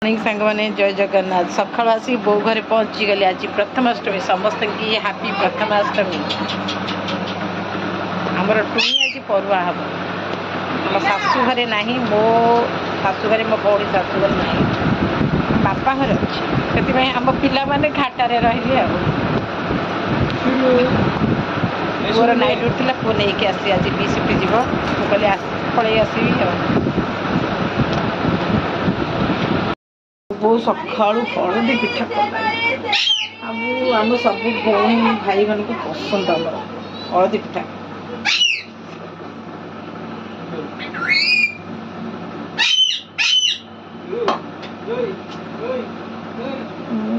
सांग मैंने जय जगन्नाथ सका आसी बो घरे पहुँची गली आज प्रथमाष्टमी समस्त की हैप्पी प्रथमाष्टमी आमर टुणी आज परुआ हम आम शाशु घरे ना मो शाशु घरे मो भौणी शाशु घरे ना बापा घर अच्छे से आम पिला माने घाटारे रही मोर नाइट ड्यूटी था पुओ नहीं आसी आज बी सिफ्ट जीव मुझे पलि आसबि बहुत सका हलदी पिठा आम सब भौणी भाई मान को पसंद आम हलदी पिठा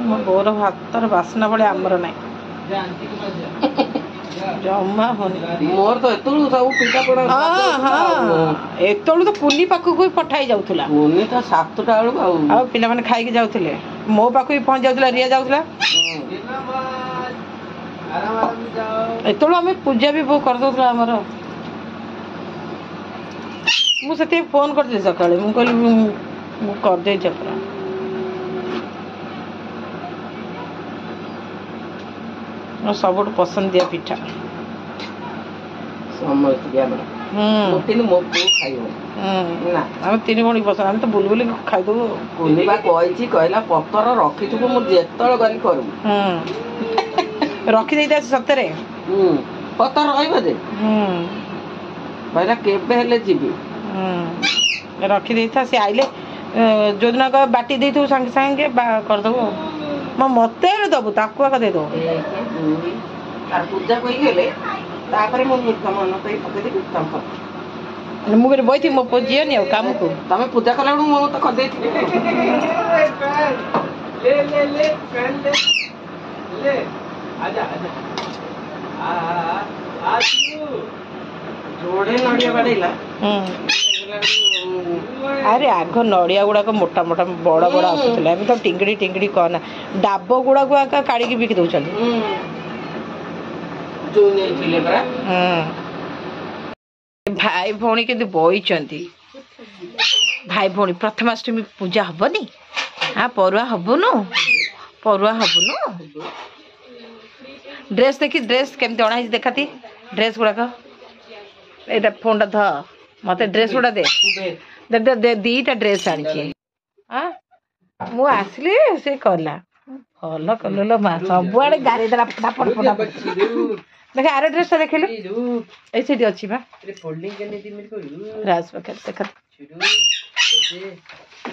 मो बोर भातर बासना बड़े आमर ना जमा मोर तो एतलू सब पिठा पड़ा हां हां एतलू तो पुनी पाखु को पठाई जाउथला पुनी तो 7टा बेलू आ पिला माने खाई के जाउथले मो पाखु पहुंच जाउथला रिया जाउथला एतलू हमें पूजा भी वो कर दोथला हमर मु सते फोन करते सकाळे मु कहली मु कर दे छपरा सब पसंद दिया पिठा तीन भौणी पसंद आम तो बुलबुल खाई दबू कहला पतर रखी थु मुझे गली करू रखी दे सतरे पतर रही कहला के जीवी रखी दे सी आइले जो दिन बाटी दे सांगे सांगे करदेबू मो मत दबू ताकू दे दो पूजा मुझे बही मो झील कम को तुम पूजा कला मो तो कर जोड़े नड़िया बाड़ेला अरे आग नड़िया गुड़ाक मोटा मोटा बड़ बड़ आसूला तो टिंगड़ी टिंगड़ी कहना डाब गुड़ा को आका काढ़ी बिकी दौरान भाई भौणी के बही भाई भौणी प्रथमाष्टमी पूजा हबनी हाँ परुआ हबुनु परुआ हबुनु ड्रेस देखी ड्रेस केमती अणाई देखाती ड्रेस गुड़ाक एटा फोन ध मत ड्रेस गुड़ा दे दे दे दीटा ड्रेस आनी मु आसली से कला भल कल मा सब आड़े गारे देला फटाफट फटाफट देख आर ड्रेस देख ली अच्छी बा राज पाखे देख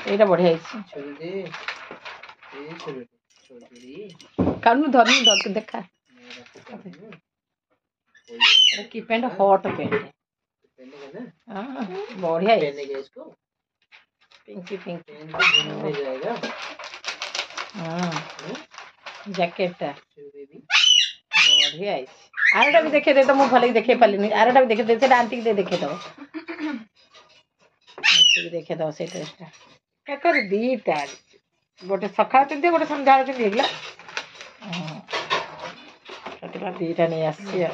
ये बढ़िया कानू धरनी धर के देखा की पेंट हॉट पेंट बढ़िया पिंकी पिंकी जैकेट बढ़िया आरटा भी देखे दे तो मुझे भले देखे पाली आरटा भी देखे दे से आंटी दे देखे दो आंटी देखे दो से ड्रेसटा क्या कर दीटा गोटे सकाळ पिंधे गोटे संध्या पिंधे दीटा नहीं आसी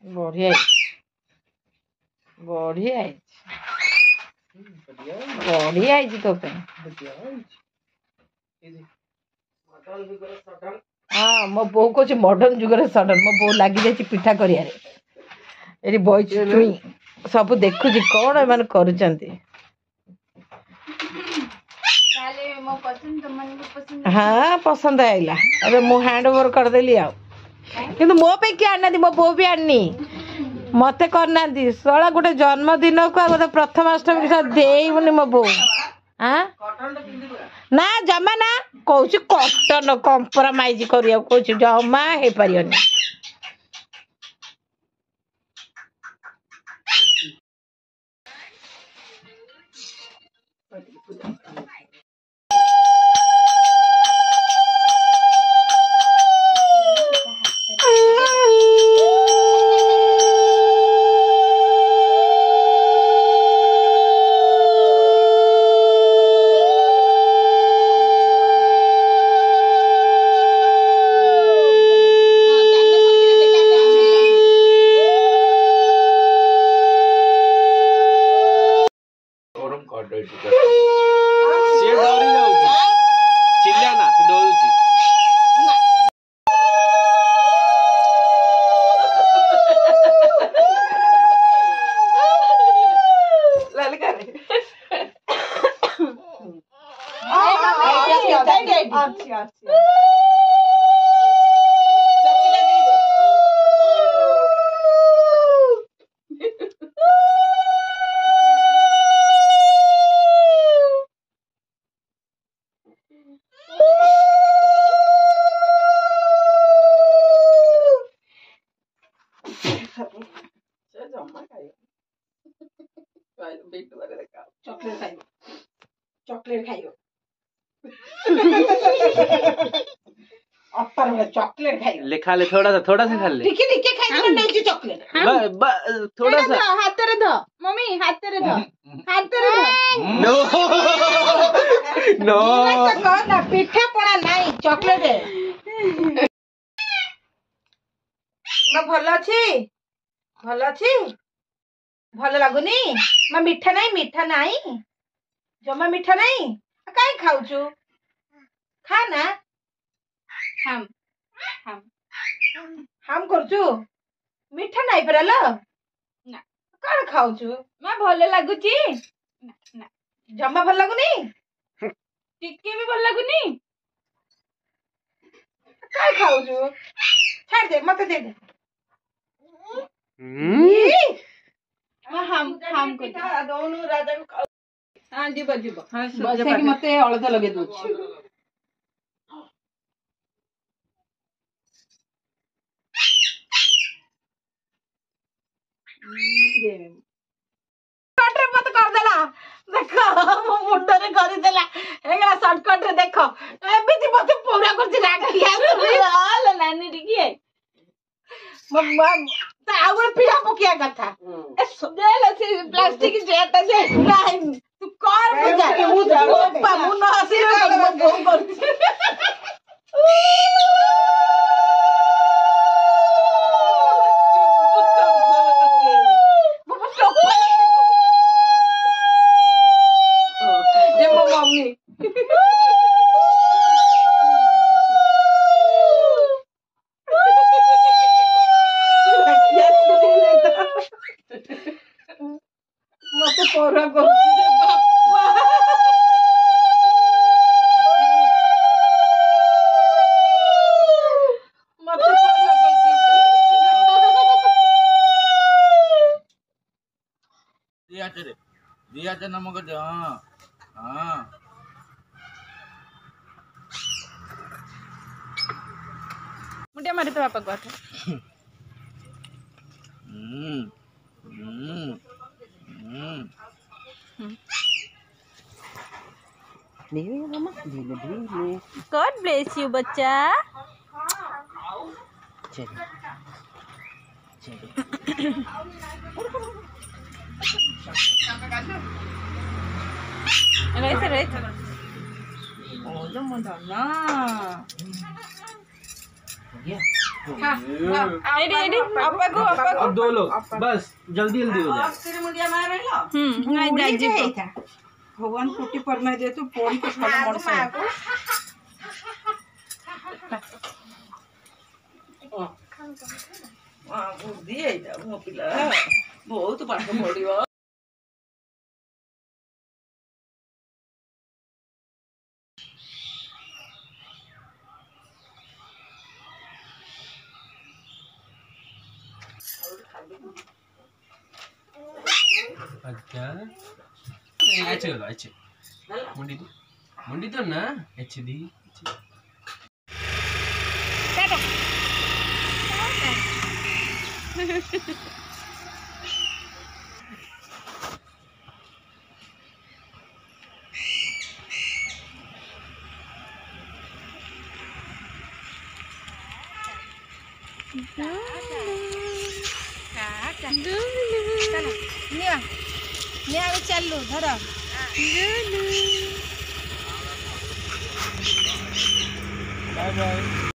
बढ़िया बढ़िया बढ़िया तो हाँ मो बो कह मॉडर्न जुगर सडन मो बो लगी जाए पिठा कर बही सब देखुची कौन एम कर हाँ पसंद आईला अरे मु हैंड ओवर करदेली आ किंतु मो पे किए आना मो बो भी आनी मत करना सला गोटे जन्मदिन को गोटे प्रथमाष्टमी देनी मो बो हाँ ना जमा ना कौन कटन कंप्रोमाइज कर जमा हो पार चॉकलेट खाइयो अपर में चॉकलेट खाइयो ले खा ले थोड़ा सा खा ले टिके खाइयो नहीं जी चॉकलेट थोड़ा सा हाथ रे धो मम्मी हाथ रे धो नो नो तो ना पिठा पड़ा नहीं चॉकलेट है मैं भल अच्छी भल लगुनी मैं मीठा नहीं जमा मीठा नहीं कहीं खाऊचु खा ना हम करचु मीठा नहीं परल ना कौन खाऊचु मैं भले लागुची ना ना जमा भल लगुनी टिके भी भल लागुनी कहीं खाऊचु छाड़ दे मत दे दे हम को दोनों राजा को हां जीव बस कि मते अलग लगे दोछ शॉर्टकट मत कर देला देखो मो मुंडे रे कर देला एगा शॉर्टकट रे देखो एबिति मते पूरा करछि राखिया हाल नानी टिके मम्मा ता आउर पीड़ा पकिया कथा देल से प्लास्टिक जेटा जे नहीं तू कर बुझा ओपा मुन हसी रे मो बोल करछि मते पोरा करछि रे बाप्पा मते पोरा करछि दिया चे नमक दे हां मुटिया मारे तो पापा को God bless you बच्चा Right. ओ जो मुंडा ना एडी पापा को अब दो लोग बस जल्दी हो जाए तेरे मुंडिया मार रहिलो नहीं जाजी भगवान कोटि परमे दे तू पड़ी के फल मरस बुद्धि है मो पिला बहुत पाठ पड़ियो अच्छा मुंडी तो ना एचडी चलू धर बाय बाय।